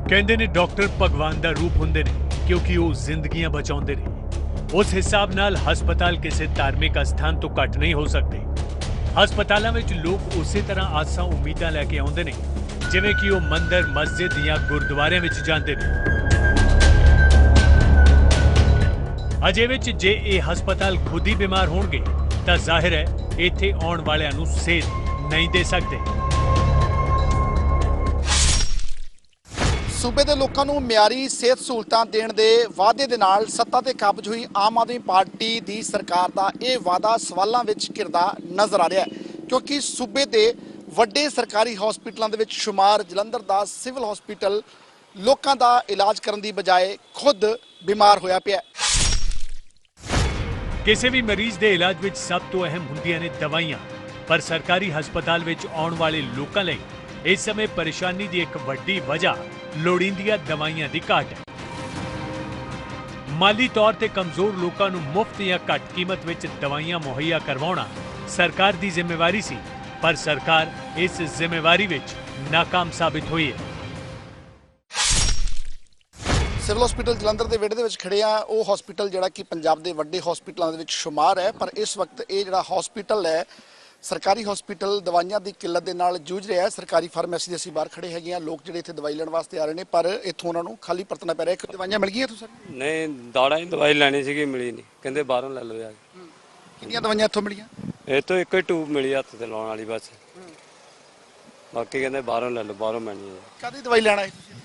ਕਹਿੰਦੇ ਨੇ ਡਾਕਟਰ ਭਗਵਾਨ ਦਾ ਰੂਪ ਹੁੰਦੇ ਨੇ ਕਿਉਂਕਿ ਉਹ ਜ਼ਿੰਦਗੀਆਂ ਬਚਾਉਂਦੇ ਨੇ। ਉਸ ਹਿਸਾਬ ਨਾਲ ਹਸਪਤਾਲ ਕਿਸੇ ਧਾਰਮਿਕ ਅਸਥਾਨ ਤੋਂ ਘੱਟ ਨਹੀਂ ਹੋ ਸਕਦੇ। ਹਸਪਤਾਲਾਂ ਵਿੱਚ ਲੋਕ ਉਸੇ ਤਰ੍ਹਾਂ ਆਸਾਂ ਉਮੀਦਾਂ ਲੈ ਕੇ ਆਉਂਦੇ ਨੇ ਜਿਵੇਂ ਕਿ ਉਹ ਮੰਦਰ, ਮਸਜਿਦ ਜਾਂ ਗੁਰਦੁਆਰਿਆਂ ਵਿੱਚ ਜਾਂਦੇ ਨੇ। ਅਜੇ ਵਿੱਚ ਜੇ ਇਹ ਹਸਪਤਾਲ ਖੁਦ ਹੀ ਬਿਮਾਰ ਹੋਣਗੇ ਤਾਂ ਜ਼ਾਹਿਰ ਹੈ ਇੱਥੇ ਆਉਣ ਵਾਲਿਆਂ ਨੂੰ ਸੇਧ ਨਹੀਂ ਦੇ ਸਕਦੇ। सूबे के लोगों को मियारी सेहत सहूलतां देण दे वादे दे नाल सत्ता ते काबज हुई आम आदमी पार्टी दी सरकार दा ये वादा सवालों विच घिरदा नज़र आ रहा है, क्योंकि सूबे के वड्डे सरकारी हॉस्पिटलों दे विच शुमार जलंधर दा सिविल हॉस्पिटल लोगों का इलाज करने की बजाय खुद बीमार होया पिया। किसी भी मरीज के इलाज विच सब तो अहम हुंदियां ने दवाइयां, पर सरकारी हस्पताल विच आउण वाले लोकां लई इस समय परेशानी की एक वड्डी वजह लोड़ींदियां दवाइयां की घाट है। माली तौर पर कमजोर लोगों को मुफ्त या घट कीमत विच दवाइयां मुहैया करवाउणा सरकार की जिम्मेवारी सी, पर सरकार इस जिम्मेवारी विच नाकाम साबित हुई है। सिविल हॉस्पिटल जलंधर के विहड़े दे खड़े आ, वो हॉस्पिटल जिहड़ा कि पंजाब के वड्डे हॉस्पिटलों के शुमार है, पर इस वक्त ये जिहड़ा हॉस्पिटल है सरकारी हॉस्पिटल दवाइयां की किल्लत के नाल जूझ रहा है। सरकारी फार्मेसी के असीं बाहर खड़े हैं, लोग जिहड़े इत्थे दवाई लैण वास्ते आ रहे हैं, पर इत्थों उन्हां नूं खाली परतना पै रहा है। दवाइयां मिल गईयां तुहां सर? नहीं, दाड़ा ही दवाई लैनी सी, मिली नहीं, कहंदे बाहरों लै लो जाके। कितनियां दवाइयां इत्थों मिलियां? ये तो एक ही ट्यूब मिली हत्थ ते लाउण वाली बस, बाकी कहंदे बाहरों लै लो, बाहरों मैनी है। काहदी दवाई लैण आए तुसीं?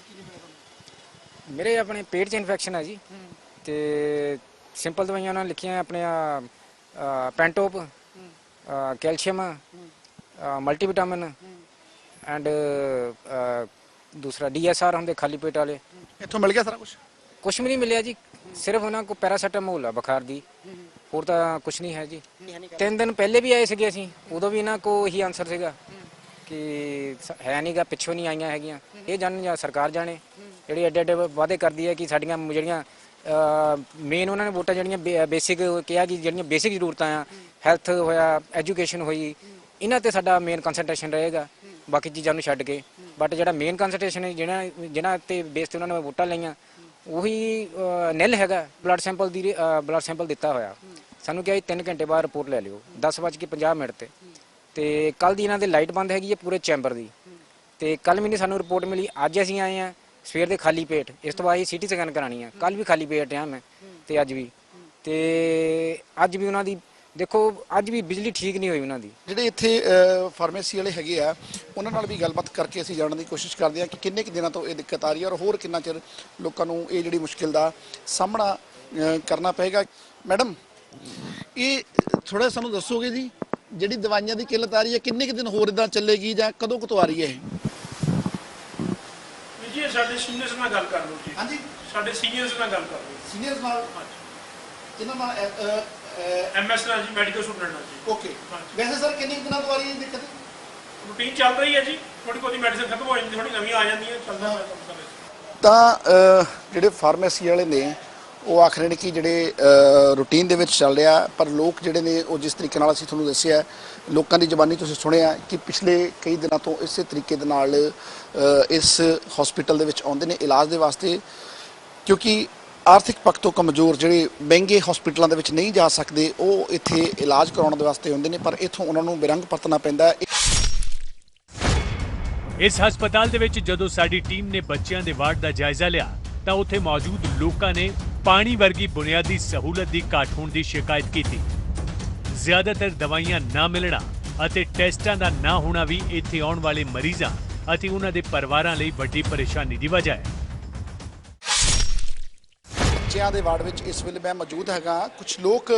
मेरे अपने पेट च इन्फेक्शन है जी, तो सिंपल दवाइयां उन्होंने लिखियां अपने पेंटोप, कैल्शियम, मल्टीविटामिन एंड दूसरा DSR होंगे खाली पेट वाले। इत्थों मिल गया सारा कुछ भी नहीं मिले जी, सिर्फ उन्होंने को पैरासीटामोल है बुखार दी, होर तो कुछ नहीं है जी। 3 दिन पहले भी आए थे असीं, उदों भी इन्हों को यही आंसर सीगा कि है नहीं गा, पिछों नहीं आईयां हैगियां। ये जान या सरकार जाने जिहड़े एडे एडे वादे करदी है कि साडियां जिहड़ियां मेन उन्होंने वोटां जिहड़ियां बेसिक कहा कि जिहड़ियां बेसिक जरूरतां आ, हैल्थ होया, एजुकेशन हुई, इन्हां ते साडा मेन कंसनट्रेशन रहेगा, बाकी चीज़ों को छड्ड के। बट जिहड़ा मेन कंसनट्रेशन है जिन्हां ते बेस ते उन्होंने वोटां लईआं उही निल हैगा। ब्लड सैंपल दिता होया, सानूं क्या 3 घंटे बाद रिपोर्ट लै लिओ 10:50 ते कल दी इन्हां दे लाइट बंद हैगी है पूरे चैंबर दी, ते कल भी नहीं सानूं रिपोर्ट मिली। अज असीं आए हैं सवेर दे खाली पेट, इस तो बाद CT स्कैन करानी है, कल भी खाली पेट रहा मैं, तो अज भी उन्होंने देखो अज भी बिजली ठीक नहीं हुई उन्होंने। जिहड़े इत्थे फार्मेसी वाले हैगे आ उन्हां नाल भी गलबात करके असीं जानने की कोशिश करते हैं कि किन्ने कि दिनों तो ये दिक्कत आ रही है और होर कितना चिर लोगों को ये जिहड़ी मुश्किल का सामना करना पेगा। मैडम ये थोड़ा सानूं दसोगे जी, जिहड़ी दवाइयां की किल्लत आ रही है किन्ने कि दिन होर इदां चलेगी जां कदों कतों आ रही है? जी साडे सीनियर्स नाल गल कर लो जी। हाँ जी, साडे सीनियर्स नाल गल कर लो। सीनियर्स नाल इन्हां नाल MS नाल जी, मेडिकल स्टूडेंट नाल जी। ओके, वैसे सर किन्ने दिनों तो आ रही है दिक्कत? रूटीन चल रही है जी, थोड़ी बहुत मेडिसिन खत्म हो जाती, थोड़ी नवी आ जाती है, चलदा है काम सारे। ਤਾਂ ਜਿਹੜੇ ਫਾਰਮੇਸੀ ਵਾਲੇ ਨੇ ਉਹ ਆਖ ਰਹੇ ਨੇ ਕਿ ਜਿਹੜੇ ਰੂਟੀਨ ਦੇ ਵਿੱਚ ਚੱਲ ਰਿਹਾ, ਪਰ ਲੋਕ ਜਿਹੜੇ ਨੇ ਉਹ ਜਿਸ ਤਰੀਕੇ ਨਾਲ ਅਸੀਂ ਤੁਹਾਨੂੰ ਦੱਸਿਆ ਲੋਕਾਂ ਦੀ ਜ਼ਬਾਨੀ ਤੁਸੀਂ ਸੁਣਿਆ ਕਿ ਪਿਛਲੇ ਕਈ ਦਿਨਾਂ ਤੋਂ ਇਸੇ ਤਰੀਕੇ ਦੇ ਨਾਲ ਇਸ ਹਸਪੀਟਲ ਦੇ ਵਿੱਚ ਆਉਂਦੇ ਨੇ ਇਲਾਜ ਦੇ ਵਾਸਤੇ, ਕਿਉਂਕਿ ਆਰਥਿਕ ਪੱਖ ਤੋਂ ਕਮਜ਼ੋਰ ਜਿਹੜੇ ਮਹਿੰਗੇ ਹਸਪੀਟਲਾਂ ਦੇ ਵਿੱਚ ਨਹੀਂ ਜਾ ਸਕਦੇ ਉਹ ਇੱਥੇ ਇਲਾਜ ਕਰਾਉਣ ਦੇ ਵਾਸਤੇ ਆਉਂਦੇ ਨੇ, ਪਰ ਇੱਥੋਂ ਉਹਨਾਂ ਨੂੰ ਬਿਰੰਗ ਪਰਤਣਾ ਪੈਂਦਾ। इस हस्पताल दे विच जदों साडी टीम ने बच्चों के वार्ड का जायजा लिया तो उत्थे मौजूद लोगों ने पानी वर्गी बुनियादी सहूलत की घाट होने की शिकायत की थी। ज्यादातर दवाइयां ना मिलना अते टेस्टां दा ना होना भी इत्थे आउण वाले मरीजां अते उन्हां दे परिवारां लई वड्डी परेशानी की वजह है। बच्चों के वार्ड में इस वेले मैं मौजूद हैगा, कुछ लोग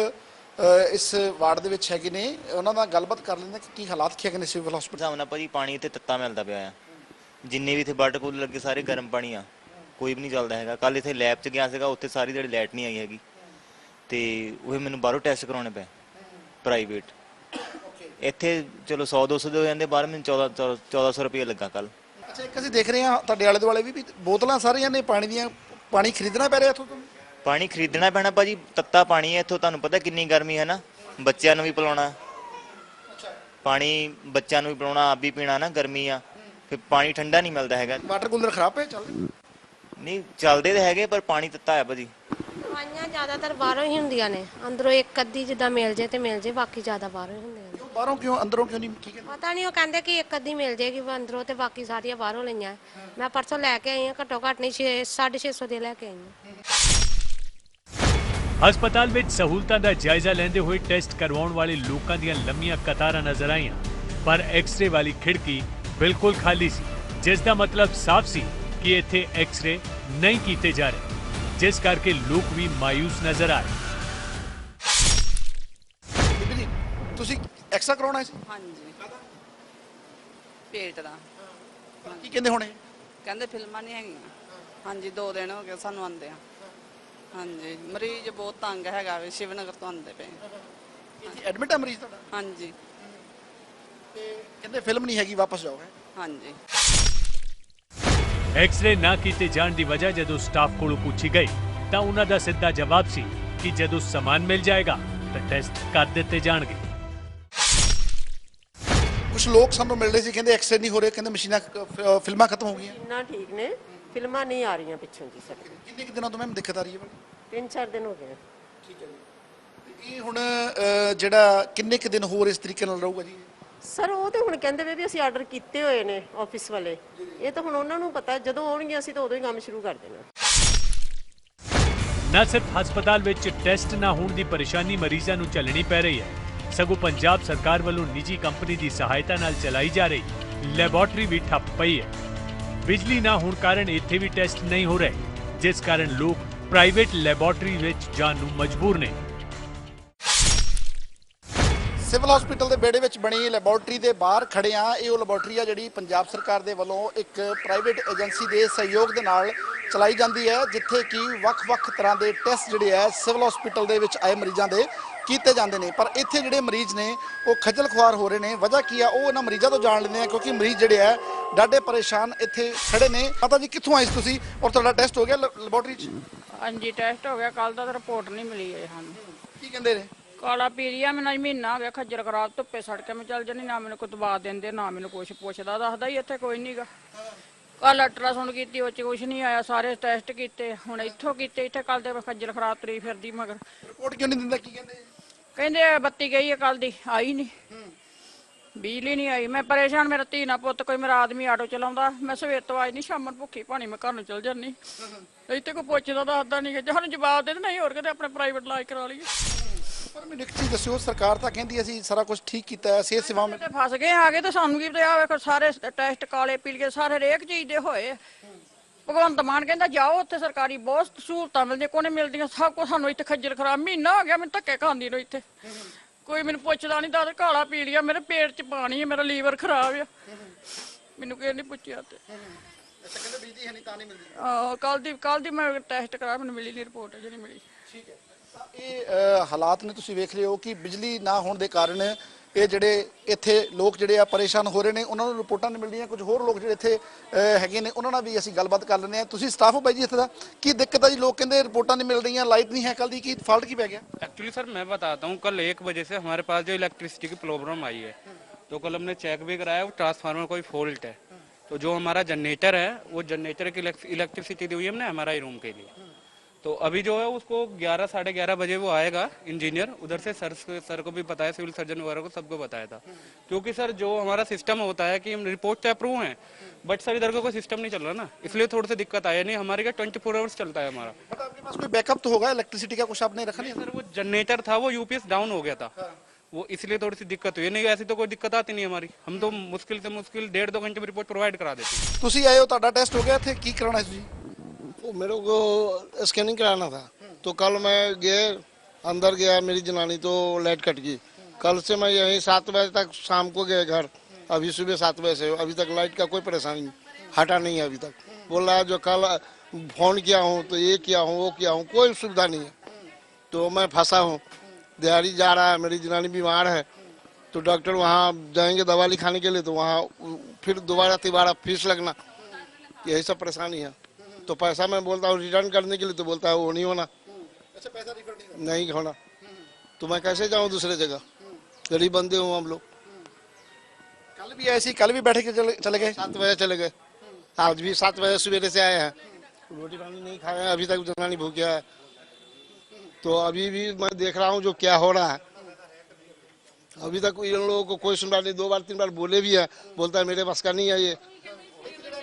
इस वार्ड ਦੇ ਵਿੱਚ ਹੈਗੇ ਨੇ, ਉਹਨਾਂ ਨਾਲ ਗੱਲਬਾਤ ਕਰ ਲੈਂਦੇ ਕਿ ਕੀ ਹਾਲਾਤ ਕੀ ਹੈਗੇ ਨੇ ਸਿਵਲ ਹਸਪਤਾਲ। ਸਾਹਮਣਾ ਭਾਜੀ ਪਾਣੀ ਤੇ ਤੱਤਾ ਮਿਲਦਾ ਪਿਆ ਆ, ਜਿੰਨੇ ਵੀ ਇੱਥੇ ਵਾਟਰ ਕੂਲਰ ਲੱਗੇ ਸਾਰੇ ਗਰਮ ਪਾਣੀ ਆ, ਕੋਈ ਵੀ ਨਹੀਂ ਚੱਲਦਾ ਹੈਗਾ। ਕੱਲ ਇੱਥੇ ਲੈਬ 'ਚ ਗਿਆ ਸੀਗਾ, ਉੱਥੇ ਸਾਰੀ ਜਿਹੜੀ ਲਾਈਟ ਨਹੀਂ ਆਈ ਹੈਗੀ, ਤੇ ਉਹ ਮੈਨੂੰ ਬਾਹਰੋਂ ਟੈਸਟ ਕਰਾਉਣੇ ਪਏ ਪ੍ਰਾਈਵੇਟ। ਇੱਥੇ ਚਲੋ 100-200 ਦੇ ਹੋ ਜਾਂਦੇ, ਬਾਹਰ ਮੈਨੂੰ 1400 ਰੁਪਏ ਲੱਗਾ ਕੱਲ। ਅੱਛਾ, ਇੱਕ ਅਸੀਂ ਦੇਖ ਰਹੇ ਹਾਂ ਤੁਹਾਡੇ ਆਲੇ ਦੁਆਲੇ ਵੀ ਬੋਤਲਾਂ ਸਾਰੀਆਂ ਨੇ ਪਾਣੀ ਦੀਆਂ, ਪਾਣੀ ਖਰੀਦਣਾ ਪੈ ਰਿਹਾ ਇੱਥੋਂ ਤੋਂ? ਪਾਣੀ ਖਰੀਦਣਾ ਪੈਣਾ ਭਾਜੀ, ਤੱਤਾ ਪਾਣੀ ਹੈ ਇੱਥੋਂ, ਤੁਹਾਨੂੰ ਪਤਾ ਕਿੰਨੀ ਗਰਮੀ ਹੈ ਨਾ, ਬੱਚਿਆਂ ਨੂੰ ਵੀ ਪਿਲਾਉਣਾ ਪਾਣੀ, ਬੱਚਿਆਂ ਨੂੰ ਵੀ ਪਿਲਾਉਣਾ, ਆਪ ਵੀ ਪੀਣਾ ਨਾ, ਗਰਮੀ ਆ, ਫਿਰ ਪਾਣੀ ਠੰਡਾ ਨਹੀਂ ਮਿਲਦਾ ਹੈਗਾ। ਵਾਟਰ ਕੂਲਰ ਖਰਾਬ ਹੈ ਚੱਲ? ਨਹੀਂ ਚੱਲਦੇ ਤਾਂ ਹੈਗੇ ਪਰ ਪਾਣੀ ਤੱਤਾ ਹੈ ਭਾਜੀ। ਦਵਾਈਆਂ ਜ਼ਿਆਦਾਤਰ ਬਾਹਰੋਂ ਹੀ ਹੁੰਦੀਆਂ ਨੇ, ਅੰਦਰੋਂ ਇੱਕ ਅੱਧੀ ਜਿੱਦਾਂ ਮਿਲ ਜੇ ਤੇ ਮਿਲ ਜੇ, ਬਾਕੀ ਜ਼ਿਆਦਾ ਬਾਹਰੋਂ ਹੀ ਹੁੰਦੀਆਂ ਨੇ। ਬਾਹਰੋਂ ਕਿਉਂ ਅੰਦਰੋਂ ਕਿਉਂ ਨਹੀਂ? ਠੀਕ ਹੈ। ਪਤਾ ਨਹੀਂ, ਉਹ ਕਹਿੰਦੇ ਕਿ ਇੱਕ ਅੱਧੀ ਮਿਲ ਜੇਗੀ ਅੰਦਰੋਂ ਤੇ ਬਾਕੀ ਸਾਰੀਆਂ ਬਾਹਰੋਂ ਲਈਆਂ। ਮੈਂ ਪਰਸੋਂ ਲੈ ਕੇ ਆਈ ਹਾਂ, ਘੱਟੋ ਘੱਟ ਨਹੀਂ 650 ਦੇ ਲੈ ਕੇ ਆਈ ਹਾਂ। ਹਸਪਤਾਲ ਵਿੱਚ ਸਹੂਲਤਾਂ ਦਾ ਜਾਇਜ਼ਾ ਲੈਂਦੇ ਹੋਏ ਟੈਸਟ ਕਰਵਾਉਣ ਵਾਲੇ ਲੋਕਾਂ ਦੀਆਂ ਲੰਮੀਆਂ ਕਤਾਰਾਂ ਨਜ਼ਰ ਆਈਆਂ, ਪਰ ਐਕਸ-ਰੇ ਵਾਲੀ ਖਿੜਕੀ ਬਿਲਕੁਲ ਖਾਲੀ ਸੀ, ਜਿਸ ਦਾ ਮਤਲਬ ਸਾਫ਼ ਸੀ ਕਿ ਇੱਥੇ ਐਕਸ-ਰੇ ਨਹੀਂ ਕੀਤੇ ਜਾ ਰਹੇ, ਜਿਸ ਕਰਕੇ ਲੋਕ ਵੀ ਮਾਯੂਸ ਨਜ਼ਰ ਆਏ। ਬੀਬੀ ਜੀ, ਤੁਸੀਂ ਐਕਸਰਾ ਕਰਾਉਣਾ ਸੀ? ਹਾਂਜੀ ਪੇਟ ਦਾ। ਕੀ ਕਹਿੰਦੇ ਹੋਣੇ? ਕਹਿੰਦੇ ਫਿਲਮਾਂ ਨਹੀਂ ਹੈਗੀਆਂ। ਹਾਂਜੀ 2 ਦਿਨ ਹੋ ਗਏ ਸਾਨੂੰ ਆਂਦੇ ਆ। ਹਾਂਜੀ ਮਰੀਜ਼ ਬਹੁਤ ਤੰਗ ਹੈਗਾ ਵੇ, ਸ਼ਿਵਨਗਰ ਤੋਂ ਆਂਦੇ ਪਏ। ਐਡਮਿਟ ਹੈ ਮਰੀਜ਼ ਤੁਹਾਡਾ? ਹਾਂਜੀ ਤੇ ਕਹਿੰਦੇ ਫਿਲਮ ਨਹੀਂ ਹੈਗੀ, ਵਾਪਸ ਜਾਓ। ਹਾਂਜੀ ਐਕਸ-ਰੇ ਨਾ ਕੀਤੇ ਜਾਣ ਦੀ ਵਜ੍ਹਾ ਜਦੋਂ ਸਟਾਫ ਕੋਲੋਂ ਪੁੱਛੀ ਗਈ ਤਾਂ ਉਹਨਾਂ ਦਾ ਸਿੱਧਾ ਜਵਾਬ ਸੀ ਕਿ ਜਦੋਂ ਸਮਾਨ ਮਿਲ ਜਾਏਗਾ ਤਾਂ ਟੈਸਟ ਕਰ ਦਿੱਤੇ ਜਾਣਗੇ। ਕੁਝ ਲੋਕ ਸਾਨੂੰ ਮਿਲ ਰਹੇ ਸੀ, ਕਹਿੰਦੇ ਐਕਸਰੇ ਨਹੀਂ ਹੋ ਰਹੇ, ਕਹਿੰਦੇ ਮਸ਼ੀਨਾਂ ਫਿਲਮਾਂ ਖਤਮ ਹੋ ਗਈਆਂ। ਨਾ ਠੀਕ ਨੇ, ਫਿਲਮਾਂ ਨਹੀਂ ਆ ਰਹੀਆਂ ਪਿੱਛੋਂ ਜੀ ਸਰ। ਕਿੰਨੇ ਕੁ ਦਿਨਾਂ ਤੋਂ ਮੈਮ ਦਿੱਕਤ ਆ ਰਹੀ ਹੈ? 3-4 ਦਿਨ ਹੋ ਗਏ। ਠੀਕ ਹੈ ਜੀ। ਇਹ ਹੁਣ ਜਿਹੜਾ ਕਿੰਨੇ ਕੁ ਦਿਨ ਹੋਰ ਇਸ ਤਰੀਕੇ ਨਾਲ ਰਹੂਗਾ ਜੀ? ਸਰ ਉਹ ਤੇ ਹੁਣ ਕਹਿੰਦੇ ਵੇ ਵੀ ਅਸੀਂ ਆਰਡਰ ਕੀਤੇ ਹੋਏ ਨੇ ਆਫਿਸ ਵਾਲੇ, ਇਹ ਤਾਂ ਹੁਣ ਉਹਨਾਂ ਨੂੰ ਪਤਾ, ਜਦੋਂ ਆਉਣਗੇ ਅਸੀਂ ਤਾਂ ਉਦੋਂ ਹੀ ਕੰਮ ਸ਼ੁਰੂ ਕਰ ਦੇਣਾ। ਨਾ ਸਿਰਫ ਹਸਪਤਾਲ ਵਿੱਚ ਟੈਸਟ ਨਾ ਹੋਣ ਦੀ ਪਰੇਸ਼ਾਨੀ ਮਰੀਜ਼ਾਂ ਨੂੰ ਝੱਲਣੀ ਪੈ ਰਹੀ ਹੈ, ਸਗੋਂ ਪੰਜਾਬ ਸਰਕਾਰ ਵੱਲੋਂ ਨਿੱਜੀ ਕੰਪਨੀ ਦੀ ਸਹਾਇਤਾ ਨਾਲ ਚਲਾਈ ਜਾ ਰਹੀ ਲੈਬੋਰਟਰੀ ਵੀ ਠੱਪ ਪਈ ਹੈ। ਬਿਜਲੀ ਨਾ ਹੋਣ ਕਾਰਨ ਇੱਥੇ ਵੀ ਟੈਸਟ ਨਹੀਂ ਹੋ ਰਹੇ, ਜਿਸ ਕਾਰਨ ਲੋਕ ਪ੍ਰਾਈਵੇਟ ਲੈਬੋਰਟਰੀ ਵਿੱਚ ਜਾਣ ਨੂੰ ਮਜਬੂਰ ਨੇ। ਸਿਵਲ ਹਸਪੀਟਲ ਦੇ ਬੇੜੇ ਵਿੱਚ ਬਣੀ ਲੈਬੋਰਟਰੀ ਦੇ ਬਾਹਰ ਖੜੇ ਆ। ਇਹ ਉਹ ਲੈਬੋਰਟਰੀ ਆ ਜਿਹੜੀ ਪੰਜਾਬ ਸਰਕਾਰ ਦੇ ਵੱਲੋਂ ਇੱਕ ਪ੍ਰਾਈਵੇਟ ਏਜੰਸੀ ਦੇ ਸਹਿਯੋਗ ਦੇ ਨਾਲ ਚਲਾਈ ਜਾਂਦੀ ਹੈ, ਜਿੱਥੇ ਕਿ ਵੱਖ-ਵੱਖ ਤਰ੍ਹਾਂ ਦੇ ਟੈਸਟ ਜਿਹੜੇ ਆ ਸਿਵਲ ਹਸਪੀਟਲ ਦੇ ਵਿੱਚ ਆਏ ਮਰੀਜ਼ਾਂ ਦੇ ਕੀਤੇ ਜਾਂਦੇ ਨੇ। ਪਰ ਇੱਥੇ ਜਿਹੜੇ ਮਰੀਜ਼ ਨੇ ਉਹ ਖੱਜਲ ਖੁਆਰ ਹੋ ਰਹੇ ਨੇ। ਵਜ੍ਹਾ ਕੀ ਆ ਉਹ ਇਹਨਾਂ ਮਰੀਜ਼ਾਂ ਤੋਂ ਜਾਣ ਲੈਂਦੇ ਆ, ਕਿਉਂਕਿ ਮਰੀਜ਼ ਜਿਹੜੇ ਆ ਡਾਢੇ ਪਰੇਸ਼ਾਨ ਇੱਥੇ ਖੜੇ ਨੇ। ਪਤਾ ਜੀ ਕਿੱਥੋਂ ਆਏ ਸੀ ਤੁਸੀਂ ਔਰ ਤੁਹਾਡਾ ਟੈਸਟ ਹੋ ਗਿਆ ਲੈਬੋਰਟਰੀ 'ਚ? ਹਾਂਜੀ ਟੈਸਟ ਹੋ ਗਿਆ, ਕੱਲ ਦਾ ਰਿਪੋਰਟ ਨਹੀਂ ਮਿਲੀ ਹੈ ਸਾਨੂੰ। ਕੀ ਕਹਿੰਦੇ ਨੇ? ਕਾਲਾ ਪੀਰੀਆ ਮੈਨੂੰ ਮਹੀਨਾ ਹੋ ਗਿਆ ਖੱਜਲ ਖਰਾਬ, ਧੁੱਪੇ ਸੜ ਕੇ ਮੈਂ ਚੱਲ ਜਣੀ, ਨਾ ਮੈਨੂੰ ਕੋਈ ਦਵਾ ਦਿੰਦੇ ਨਾ ਮੈਨੂੰ ਕੁਛ ਪੁੱਛਦਾ ਦੱਸਦਾ ਹੀ ਇੱਥੇ ਕੋਈ ਨਹੀਂਗਾ। ਕੱਲ ਅਲਟਰਾਸਾਊਂਡ ਕੀਤੀ, ਉਹ 'ਚ ਕੁਛ ਨਹੀਂ ਆਇਆ, ਸਾਰੇ ਟੈਸਟ ਕੀਤੇ, ਹੁਣ ਇੱਥੋਂ ਕੀਤੇ, ਇੱਥੇ ਕੱਲ ਦੇ ਖੱਜਲ ਖਰਾਬ ਤੁਰੀ ਫਿਰਦੀ ਮਗਰ। ਰਿਪੋਰਟ ਕਿਉਂ ਨਹੀਂ ਦਿੰਦਾ? ਕੀ ਕਹਿੰਦੇ? ਕਹਿੰਦੇ ਬੱਤੀ ਗਈ ਹੈ ਕੱਲ ਦੀ, ਆਈ ਨਹੀਂ, ਬਿਜਲੀ ਨਹੀਂ ਆਈ। ਮੈਂ ਪਰੇਸ਼ਾਨ, ਮੇਰਾ ਧੀ ਨਾ ਪੁੱਤ, ਕੋਈ ਮੇਰਾ ਆਦਮੀ ਆਟੋ ਚਲਾਉਂਦਾ, ਮੈਂ ਸਵੇਰ ਤੋਂ ਆਈ ਨਹੀਂ, ਸ਼ਾਮ ਨੂੰ ਭੁੱਖੀ ਭਾਣੀ ਮੈਂ ਘਰ ਨੂੰ ਚਲ ਜਾਂਦੀ। ਇੱਥੇ ਕੋਈ ਪੁੱਛਦਾ ਦੱਸਦਾ ਨਹੀਂ ਕਿ ਸਾਨੂੰ ਜਵਾਬ ਦੇ ਨਹੀਂ, ਹੋਰ ਕਿਤੇ ਆਪਣੇ ਪ੍ਰਾਈਵੇਟ ਇਲਾਜ ਕਰਾ ਲਈਏ। ਪਰ ਮੈਨੂੰ ਇੱਕ ਚੀਜ਼ ਦੱਸਿਓ, ਸਰਕਾਰ ਤਾਂ ਕਹਿੰਦੀ ਅਸੀਂ ਸਾਰਾ ਕੁਝ ਠੀਕ ਕੀਤਾ ਹੈ, ਸਿਹਤ ਸੇਵਾਵਾਂ ਤੇ ਫਸ ਗਏ ਆ ਗਏ ਤੇ ਸਾਨੂੰ ਕੀ ਪਤਾ। ਆ ਵੇਖੋ ਸਾਰੇ ਟੈਸਟ ਕਾਲੇ ਪੀਲੀਏ ਸਾਰੇ ਹਰੇਕ ਚੀਜ਼ ਦੇ ਹੋਏ। ਭਗਵੰਤ ਮਾਨ ਕਹਿੰਦਾ ਜਾਓ ਉੱਥੇ ਸਰਕਾਰੀ ਬਹੁਤ ਸਹੂਲਤਾਂ ਮਿਲਦੀਆਂ, ਕੋਨੇ ਮਿਲਦੀਆਂ, ਸਭ ਕੁਝ। ਸਾਨੂੰ ਇੱਥੇ ਖੱਜਲ ਖਰਾਬ ਮਹੀਨਾ ਹੋ ਗਿਆ ਮੈਨੂੰ ਧੱਕੇ ਖਾਂਦੀ ਨੂੰ ਇੱਥੇ, ਕੋਈ ਮੈਨੂੰ ਪੁੱਛਦਾ ਨਹੀਂ। ਦੱਸ ਕਾਲਾ ਪੀ ਲਿਆ, ਮੇਰੇ ਪੇਟ 'ਚ ਪਾਣੀ ਹੈ, ਮੇਰਾ ਲੀਵਰ ਖਰਾਬ ਆ, ਮੈਨੂੰ ਕਿਸੇ ਨੇ ਪੁੱਛਿਆ। ਤੇ ਕੱਲ ਦੀ ਮੈਂ ਟੈਸਟ ਕਰਾ, ਮੈਨੂੰ ਮਿਲੀ ਨਹੀਂ ਰਿਪੋਰਟ, ਜਿਹੜੀ ਮਿਲੀ। ਠੀਕ ਹੈ। ਇਹ ਹਾਲਾਤ ਨੇ, ਤੁਸੀਂ ਵੇਖ ਰਹੇ ਹੋ ਕਿ ਬਿਜਲੀ ਨਾ ਹੋਣ ਦੇ ਕਾਰਨ ਇਹ ਜਿਹੜੇ ਇੱਥੇ ਲੋਕ ਜਿਹੜੇ ਆ ਪਰੇਸ਼ਾਨ ਹੋ ਰਹੇ ਨੇ। ਉਹਨਾਂ ਨੂੰ ਰਿਪੋਰਟਾਂ ਨਹੀਂ ਮਿਲਦੀਆਂ। ਕੁਝ ਹੋਰ ਲੋਕ ਜਿਹੜੇ ਇੱਥੇ ਹੈਗੇ ਨੇ ਉਹਨਾਂ ਨਾਲ ਵੀ ਅਸੀਂ ਗੱਲਬਾਤ ਕਰ ਲੈਂਦੇ ਹਾਂ। ਤੁਸੀਂ ਸਟਾਫ ਹੋ ਬਾਈ ਜੀ ਇੱਥੇ ਦਾ? ਕੀ ਦਿੱਕਤ ਹੈ ਜੀ? ਲੋਕ ਕਹਿੰਦੇ ਰਿਪੋर्टां नहीं मिल रही, लाइट नहीं है, कल की फॉल्ट की पै गया? एक्चुअली सर मैं बताता हूँ, कल 1 बजे से हमारे पास जो इलेक्ट्रिसिटी की प्रॉब्लम आई है, तो कल हमने चेक भी कराया, वो ट्रांसफार्मर कोई फॉल्ट है। तो जो हमारा जनरेटर है, वो जनरेटर की इलेक्ट्रिसिटी दी हुई है हमने हमारा ही रूम के लिए। तो अभी जो है उसको 11 साढ़े 11 बजे वो आएगा इंजीनियर, उधर से सर को भी बताया, सिविल सर्जन वगैरह को सबको बताया था। क्योंकि सर जो हमारा सिस्टम होता है कि हम रिपोर्ट तो अप्रूव है, बट सर इधर का कोई सिस्टम नहीं चल रहा ना, इसलिए थोड़ी सी दिक्कत आई। नहीं हमारे क्या 24 आवर्स चलता है हमारा। बट आपके पास कोई बैकअप तो होगा इलेक्ट्रिसिटी का? कुछ आपने रखा नहीं? सर वो जनरेटर था, वो यूपीएस डाउन हो गया था, वो इसलिए थोड़ी सी दिक्कत हुई। नहीं ऐसी तो कोई दिक्कत आती नहीं हमारी, हम तो मुश्किल से मुश्किल 1.5-2 घंटे में रिपोर्ट प्रोवाइड करा देते हैं। ਤੁਸੀਂ ਆਏ ਹੋ, ਤੁਹਾਡਾ ਟੈਸਟ ਹੋ ਗਿਆ ਇੱਥੇ, ਕੀ ਕਰਾਉਣਾ ਹੈ ਤੁਸੀਂ? मेरे को स्कैनिंग कराना था, तो कल मैं गए, अंदर गया, मेरी जनानी तो लाइट कट गई। कल से मैं यहीं 7 बजे तक शाम को गए घर, अभी सुबह 7 बजे से अभी तक लाइट का कोई परेशानी हटा नहीं है अभी तक। बोल रहा है जो कल फोन किया हूँ तो ये किया हूँ वो किया हूँ, कोई सुविधा नहीं है। तो मैं फंसा हूँ, दिहाड़ी जा रहा है, मेरी जनानी बीमार है, तो डॉक्टर वहाँ जाएंगे दवा लिखाने के लिए, तो वहाँ फिर दोबारा फीस लगना, यही सब परेशानी है। तो पैसा मैं बोलता हूँ रिटर्न करने के लिए, तो बोलता है वो नहीं होना। अच्छा, पैसा रिफंड नहीं होना, तो मैं कैसे जाऊँ दूसरे जगह? गरीब बंदे हूँ हम लोग। कल भी ऐसी, कल भी बैठे के चले गए? 7 बजे चले गए, आज भी 7 बजे सवेरे से आए हैं, रोटी पानी नहीं खाया है, अभी तक जनानी भूखा है। तो अभी भी मैं देख रहा हूँ जो क्या हो रहा है। अभी तक इन लोगों को कोई सुनवाई नहीं, 2 बार 3 बार बोले भी है, बोलता है मेरे बस का नहीं है ये।